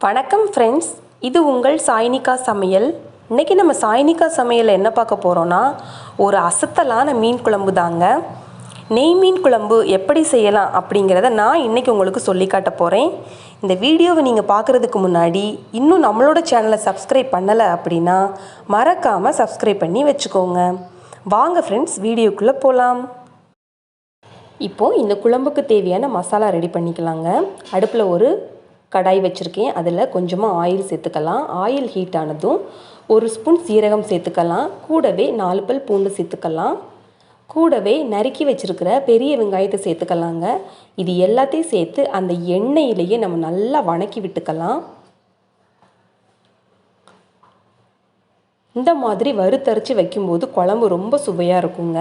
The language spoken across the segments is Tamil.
வணக்கம் ஃப்ரெண்ட்ஸ், இது உங்கள் சாய்னிகா சமையல். இன்றைக்கி நம்ம சாய்னிகா சமையலில் என்ன பார்க்க போகிறோன்னா, ஒரு அசத்தலான மீன் குழம்பு தாங்க. நெய் மீன் குழம்பு எப்படி செய்யலாம் அப்படிங்கிறத நான் இன்றைக்கி உங்களுக்கு சொல்லி காட்ட போகிறேன். இந்த வீடியோவை நீங்கள் பார்க்குறதுக்கு முன்னாடி இன்னும் நம்மளோட சேனலை சப்ஸ்கிரைப் பண்ணலை அப்படின்னா மறக்காமல் சப்ஸ்கிரைப் பண்ணி வச்சுக்கோங்க. வாங்க ஃப்ரெண்ட்ஸ், வீடியோக்குள்ளே போகலாம். இப்போது இந்த குழம்புக்கு தேவையான மசாலா ரெடி பண்ணிக்கலாங்க. அடுப்பில் ஒரு கடாய் வச்சுருக்கேன். அதில் கொஞ்சமாக ஆயில் சேர்த்துக்கலாம். ஆயில் ஹீட் ஆனதும் ஒரு ஸ்பூன் சீரகம் சேர்த்துக்கலாம். கூடவே 4 பல் பூண்டு சேர்த்துக்கலாம். கூடவே நறுக்கி வச்சுருக்கிற பெரிய வெங்காயத்தை சேர்த்துக்கலாங்க. இது எல்லாத்தையும் சேர்த்து அந்த எண்ணெயிலேயே நம்ம நல்லா வணக்கி விட்டுக்கலாம். இந்த மாதிரி வறுத்தரைச்சி வைக்கும்போது குழம்பு ரொம்ப சுவையாக இருக்குங்க.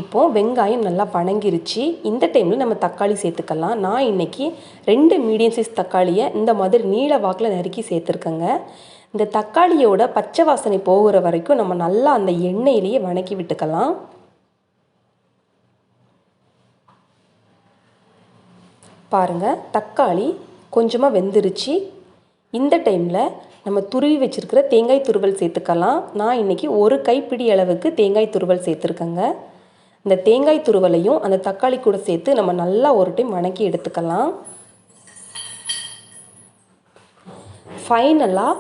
இப்போது வெங்காயம் நல்லா வணங்கிருச்சு. இந்த டைமில் நம்ம தக்காளி சேர்த்துக்கலாம். நான் இன்றைக்கி 2 மீடியம் சைஸ் தக்காளியை இந்த மாதிரி நீல வாக்கில் நறுக்கி சேர்த்துருக்கேங்க. இந்த தக்காளியோட பச்சை வாசனை போகிற வரைக்கும் நம்ம நல்லா அந்த எண்ணெயிலேயே வணக்கி விட்டுக்கலாம். பாருங்கள், தக்காளி கொஞ்சமாக வெந்துருச்சு. இந்த டைமில் நம்ம துருவி வச்சுருக்கிற தேங்காய் துருவல் சேர்த்துக்கலாம். நான் இன்றைக்கி ஒரு கைப்பிடி அளவுக்கு தேங்காய் துருவல் சேர்த்துருக்கேங்க. இந்த தேங்காய் துருவலையும் அந்த தக்காளி கூட சேர்த்து நம்ம நல்லா ஒரு டைம் வணக்கி எடுத்துக்கலாம். ஃபைனலாக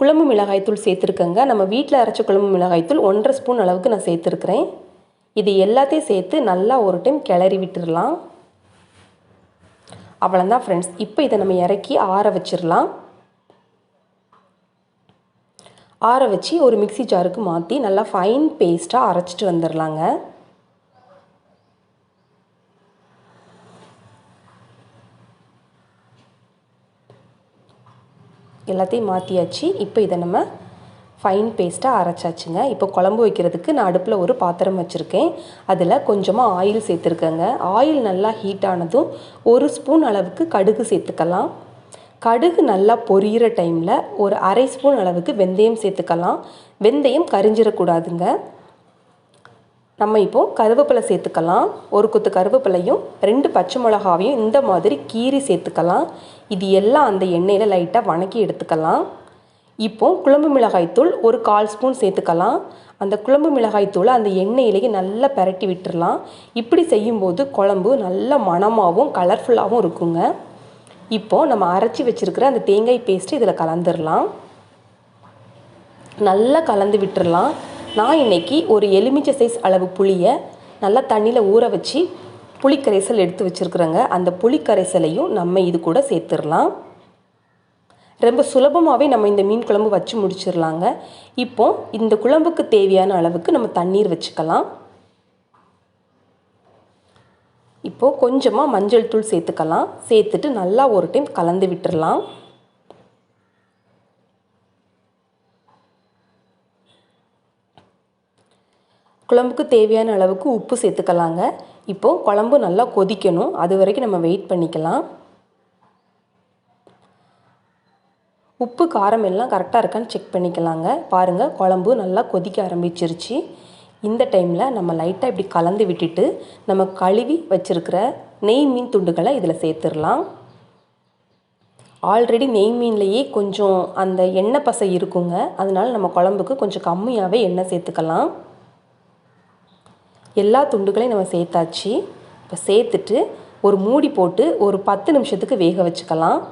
குழம்பு மிளகாய்த்தூள் சேர்த்துருக்கேங்க. நம்ம வீட்டில் அரைச்ச குழம்பு மிளகாய்த்தூள் 1.5 ஸ்பூன் அளவுக்கு நான் சேர்த்துருக்குறேன். இது எல்லாத்தையும் சேர்த்து நல்லா ஒரு டைம் கிளறி விட்டுடலாம். அவ்வளோதான் ஃப்ரெண்ட்ஸ். இப்போ இதை நம்ம இறக்கி ஆற வச்சிடலாம். ஆற வச்சு ஒரு மிக்ஸி ஜாருக்கு மாற்றி நல்லா ஃபைன் பேஸ்ட்டாக அரைச்சிட்டு வந்துடலாங்க. எல்லாத்தையும் மாற்றியாச்சு. இப்போ இதை நம்ம ஃபைன் பேஸ்ட்டாக அரைச்சாச்சுங்க. இப்போ குழம்பு வைக்கிறதுக்கு நான் அடுப்பில் ஒரு பாத்திரம் வச்சுருக்கேன். அதில் கொஞ்சமாக ஆயில் சேர்த்துருக்கேங்க. ஆயில் நல்லா ஹீட் ஆனதும் 1 ஸ்பூன் அளவுக்கு கடுகு சேர்த்துக்கலாம். கடுகு நல்லா பொரியிற டைமில் ஒரு 1/2 ஸ்பூன் அளவுக்கு வெந்தயம் சேர்த்துக்கலாம். வெந்தயம் கரிஞ்சிடக்கூடாதுங்க. நம்ம இப்போது கருவேப்பிலை சேர்த்துக்கலாம். ஒரு கொத்து கருவேப்பிலையும் 2 பச்சை மிளகாவையும் இந்த மாதிரி கீறி சேர்த்துக்கலாம். இது எல்லாம் அந்த எண்ணெயில் லைட்டாக வணக்கி எடுத்துக்கலாம். இப்போது குழம்பு மிளகாய்த்தூள் ஒரு 1/4 ஸ்பூன் சேர்த்துக்கலாம். அந்த குழம்பு மிளகாய்த்தூளை அந்த எண்ணெயிலேயே நல்லா பரட்டி விட்டுடலாம். இப்படி செய்யும்போது குழம்பு நல்ல மணமாகவும் கலர்ஃபுல்லாகவும் இருக்குங்க. இப்போது நம்ம அரைச்சி வச்சுருக்கிற அந்த தேங்காய் பேஸ்ட்டு இதில் கலந்துடலாம். நல்லா கலந்து விட்டுடலாம். நான் இன்றைக்கி ஒரு எலுமிச்சை சைஸ் அளவு புளியை நல்லா தண்ணியில் ஊற வச்சு புளிக்கரைசல் எடுத்து வச்சுருக்குறேங்க. அந்த புளிக்கரைசலையும் நம்ம இது கூட சேர்த்துடலாம். ரொம்ப சுலபமாகவே நம்ம இந்த மீன் குழம்பு வச்சு முடிச்சிடலாங்க. இப்போது இந்த குழம்புக்கு தேவையான அளவுக்கு நம்ம தண்ணீர் வச்சுக்கலாம். இப்போது கொஞ்சமாக மஞ்சள் தூள் சேர்த்துக்கலாம். சேர்த்துட்டு நல்லா ஒரு டைம் கலந்து விட்டுடலாம். குழம்புக்கு தேவையான அளவுக்கு உப்பு சேர்த்துக்கலாங்க. இப்போது குழம்பு நல்லா கொதிக்கணும். அது வரைக்கும் நம்ம வெயிட் பண்ணிக்கலாம். உப்பு காரம் எல்லாம் கரெக்டாக இருக்கான்னு செக் பண்ணிக்கலாங்க. பாருங்கள், குழம்பு நல்லா கொதிக்க ஆரம்பிச்சிருச்சு. இந்த டைமில் நம்ம லைட்டாக இப்படி கலந்து விட்டுட்டு நம்ம கழுவி வச்சுருக்கிற நெய் மீன் துண்டுகளை இதில் சேர்த்துடலாம். ஆல்ரெடி நெய் மீன்லேயே கொஞ்சம் அந்த எண்ணெய் பசை இருக்குங்க. அதனால நம்ம குழம்புக்கு கொஞ்சம் கம்மியாகவே எண்ணெய் சேர்த்துக்கலாம். எல்லா துண்டுகளையும் நம்ம சேர்த்தாச்சு. இப்போ சேர்த்துட்டு ஒரு மூடி போட்டு ஒரு 10 நிமிஷத்துக்கு வேக வச்சுக்கலாம்.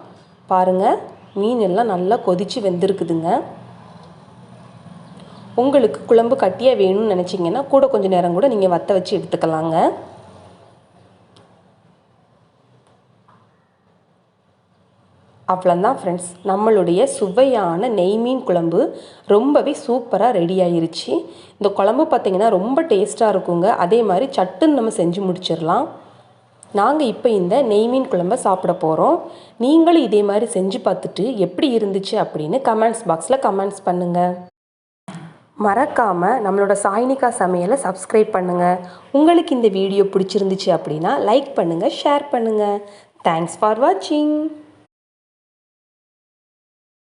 பாருங்கள், மீன் எல்லாம் நல்லா கொதித்து வெந்திருக்குதுங்க. உங்களுக்கு குழம்பு கட்டியாக வேணும்னு நினச்சிங்கன்னா கூட கொஞ்சம் நேரம் கூட நீங்கள் வற்ற வச்சு எடுத்துக்கலாங்க. அவ்வளோதான் ஃப்ரெண்ட்ஸ், நம்மளுடைய சுவையான நெய் மீன் குழம்பு ரொம்பவே சூப்பராக ரெடி ஆயிருச்சு. இந்த குழம்பு பார்த்திங்கன்னா ரொம்ப டேஸ்ட்டாக இருக்குங்க. அதே மாதிரி சட்டுன்னு நம்ம செஞ்சு முடிச்சிடலாம். நாங்கள் இப்போ இந்த நெய் மீன் குழம்பை சாப்பிட போகிறோம். நீங்களும் இதே மாதிரி செஞ்சு பார்த்துட்டு எப்படி இருந்துச்சு அப்படின்னு கமெண்ட்ஸ் பாக்ஸில் கமெண்ட்ஸ் பண்ணுங்கள். மறக்காமல் நம்மளோட சாய்னிகா சமையலை சப்ஸ்கிரைப் பண்ணுங்கள். உங்களுக்கு இந்த வீடியோ பிடிச்சிருந்துச்சு அப்படின்னா லைக் பண்ணுங்கள், ஷேர் பண்ணுங்கள். தேங்க்ஸ் ஃபார் வாட்சிங்.